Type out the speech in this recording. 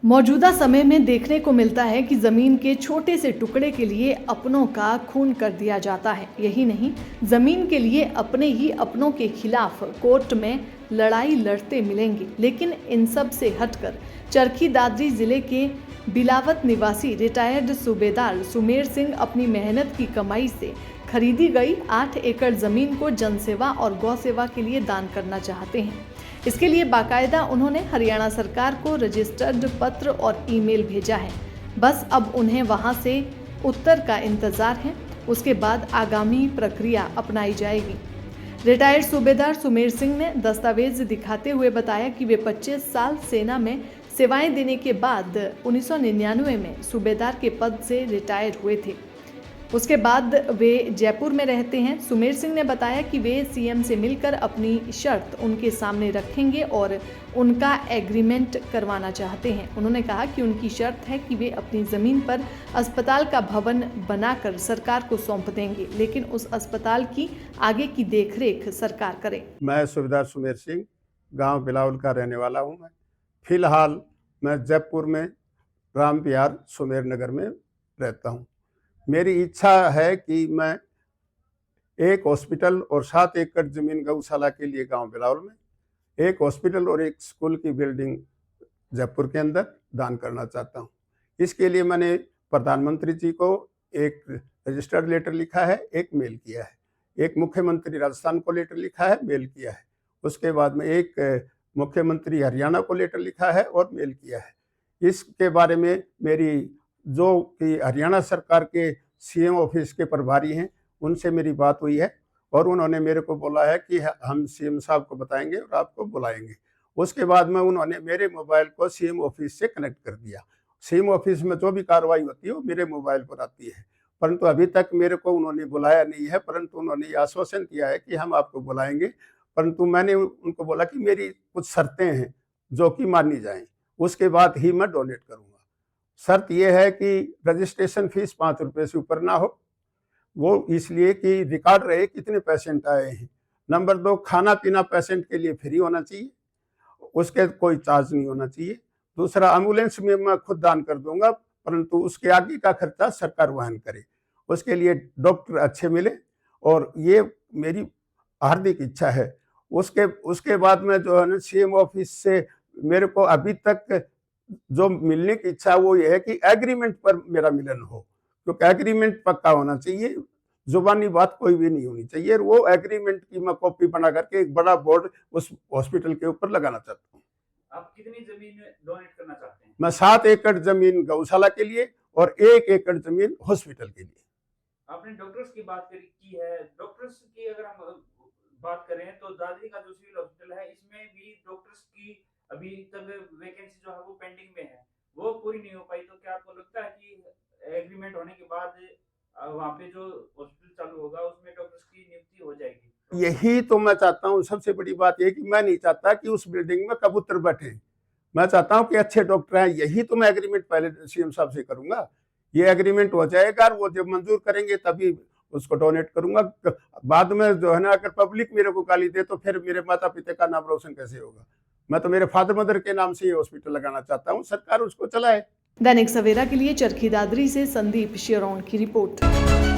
मौजूदा समय में देखने को मिलता है कि ज़मीन के छोटे से टुकड़े के लिए अपनों का खून कर दिया जाता है। यही नहीं, ज़मीन के लिए अपने ही अपनों के खिलाफ कोर्ट में लड़ाई लड़ते मिलेंगे। लेकिन इन सब से हटकर चरखी दादरी जिले के बिलावत निवासी रिटायर्ड सूबेदार सुमेर सिंह अपनी मेहनत की कमाई से खरीदी गई 8 एकड़ ज़मीन को जनसेवा और गौ सेवा के लिए दान करना चाहते हैं। इसके लिए बाकायदा उन्होंने हरियाणा सरकार को रजिस्टर्ड पत्र और ईमेल भेजा है। बस अब उन्हें वहां से उत्तर का इंतजार है। उसके बाद आगामी प्रक्रिया अपनाई जाएगी। रिटायर्ड सूबेदार सुमेर सिंह ने दस्तावेज दिखाते हुए बताया कि वे 25 साल सेना में सेवाएं देने के बाद 1999 में सूबेदार के पद से रिटायर हुए थे। उसके बाद वे जयपुर में रहते हैं। सुमेर सिंह ने बताया कि वे सीएम से मिलकर अपनी शर्त उनके सामने रखेंगे और उनका एग्रीमेंट करवाना चाहते हैं। उन्होंने कहा कि उनकी शर्त है कि वे अपनी ज़मीन पर अस्पताल का भवन बनाकर सरकार को सौंप देंगे, लेकिन उस अस्पताल की आगे की देखरेख सरकार करे। मैं सूबेदार सुमेर सिंह गांव बिलावल का रहने वाला हूं। मैं फिलहाल जयपुर में राम विहार सुमेर नगर में रहता हूं। मेरी इच्छा है कि मैं एक हॉस्पिटल और 7 एकड़ जमीन गौशाला के लिए गांव बिलावल में, एक हॉस्पिटल और एक स्कूल की बिल्डिंग जयपुर के अंदर दान करना चाहता हूं। इसके लिए मैंने प्रधानमंत्री जी को एक रजिस्टर्ड लेटर लिखा है, एक मेल किया है। एक मुख्यमंत्री राजस्थान को लेटर लिखा है, मेल किया है। उसके बाद में एक मुख्यमंत्री हरियाणा को लेटर लिखा है और मेल किया है। इसके बारे में मेरी जो कि हरियाणा सरकार के सीएम ऑफिस के प्रभारी हैं, उनसे मेरी बात हुई है और उन्होंने मेरे को बोला है कि हम सीएम साहब को बताएंगे और आपको बुलाएंगे। उसके बाद में उन्होंने मेरे मोबाइल को सीएम ऑफिस से कनेक्ट कर दिया। सीएम ऑफिस में जो भी कार्रवाई होती है वो मेरे मोबाइल पर आती है, परंतु अभी तक मेरे को उन्होंने बुलाया नहीं है। परंतु उन्होंने ये आश्वासन किया है कि हम आपको बुलाएंगे। परंतु मैंने उनको बोला कि मेरी कुछ शर्तें हैं जो कि मानी जाएं, उसके बाद ही मैं डोनेट करूँगा। शर्त यह है कि रजिस्ट्रेशन फीस 5 रुपये से ऊपर ना हो, वो इसलिए कि रिकॉर्ड रहे कितने पेशेंट आए हैं। नंबर 2, खाना पीना पेशेंट के लिए फ्री होना चाहिए, उसके कोई चार्ज नहीं होना चाहिए। दूसरा, एम्बुलेंस में मैं खुद दान कर दूंगा, परंतु उसके आगे का खर्चा सरकार वहन करे। उसके लिए डॉक्टर अच्छे मिले और ये मेरी हार्दिक इच्छा है। उसके बाद में जो है ना, सीएम ऑफिस से मेरे को अभी तक जो मिलने की इच्छा वो ये है कि एग्रीमेंट पर मेरा मिलन हो, क्योंकि एग्रीमेंट पक्का होना चाहिए, जुबानी बात कोई भी नहीं होनी चाहिए। वो एग्रीमेंट की मैं कॉपी बना करके एक बड़ा बोर्ड उस हॉस्पिटल के ऊपर लगाना चाहता हूँ। आप कितनी जमीन डोनेट करना चाहते हैं? मैं 7 एकड़ जमीन गौशाला के लिए और 1 एकड़ जमीन हॉस्पिटल के लिए। आपने डॉक्टर्स की बात की है। डॉक्टर्स की अगर हम बात करें तो दादरी का जो सिविल हॉस्पिटल है, इसमें भी डॉक्टर्स की अभी तक वैकेंसी जो है वो पेंडिंग में है, वो पूरी नहीं हो पाई। तो क्या आपको लगता है कि एग्रीमेंट होने के बाद वहाँ पे जो हॉस्पिटल चालू होगा उसमें डॉक्टर्स की नियुक्ति हो जाएगी? यही तो मैं चाहता हूँ। सबसे बड़ी बात यह कि मैं नहीं चाहता कि उस बिल्डिंग में कबूतर बैठे। मैं चाहता हूँ कि अच्छे डॉक्टर हैं। यही तो मैं एग्रीमेंट पहले सीएम साहब से करूंगा। ये एग्रीमेंट हो जाएगा, वो जब मंजूर करेंगे तभी उसको डोनेट करूंगा। बाद में जो है ना, अगर पब्लिक मेरे को गाली दे तो फिर मेरे माता पिता का नाम रोशन कैसे होगा। मैं तो मेरे फादर मदर के नाम से ये हॉस्पिटल लगाना चाहता हूँ, सरकार उसको चलाए। दैनिक सवेरा के लिए चरखी दादरी से संदीप शेरोन की रिपोर्ट।